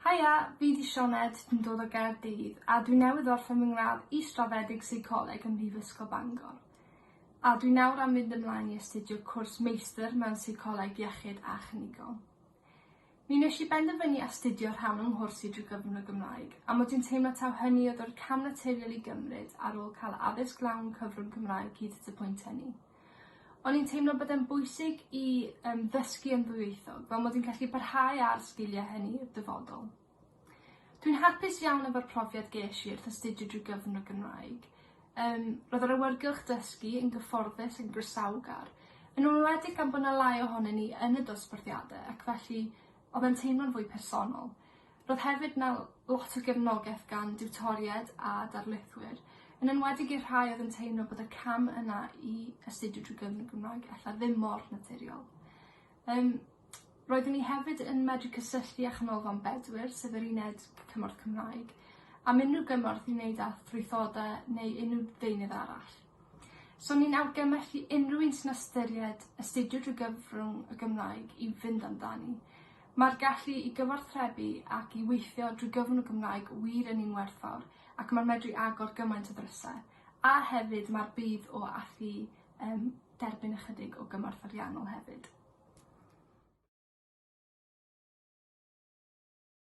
Haia, fi Dyma Sioned, dwi'n dod o Gaerdydd a dwi newydd orffen fy ngradd Ysgol Seicoleg yn Brifysgol Bangor. A dwi nawr am fynd ymlaen i astudio cwrs meistr mewn seicoleg iechyd a chynigol. Mi wnes i benderfynu astudio rhan yng nghwrs i drwy gyfrwng y Gymraeg, a mod i'n teimlo taw hynny oedd o'r cam naturiol i gymryd ar ôl cael addysg lawn cyfrwng Gymraeg hyd at y pwynt hynny. O'n i'n teimlo bod e'n bwysig i ddysgu yn ddwyieithog, fel mod i'n gallu parhau ar sgiliau hynny dyfodol. Dwi'n hapus iawn efo'r profiad ges i wrth astudio drwy gyfrwng y Gymraeg. Roedd yr awyrgylch dysgu yn gyfforddus yn grisawgar, yn enwedig gan bod yna lai ohonyn ni yn y dosbarthiadau ac felly oedd e'n teimlo'n fwy personol. Roedd hefyd yna lot o gefnogaeth gan diwtoried a darlithwyr, yn enwedig i'r rhai oedd yn teimlo bod y cam yna i astudio drwy gyfrwng y Gymraeg ella ddim mor naturiol. Roeddwn i hefyd yn medru cysylltu â chanolfan bedwyr, sef yr uned cymorth Cymraeg, am unrhyw gymorth i wneud â ffrwythodau neu unrhyw ddeunydd arall. So ni'n awgrymu unrhyw un sy'n ystyried astudio drwy gyfrwng y Gymraeg i fynd amdani. Mae'r gallu i gyfathrebu ac i weithio drwy gyfrwng y Gymraeg wir yn un werthfawr ac mae'n medru agor gymaint o ddrysau. A hefyd mae'r bydd o allu derbyn ychydig o gymorth ariannol hefyd.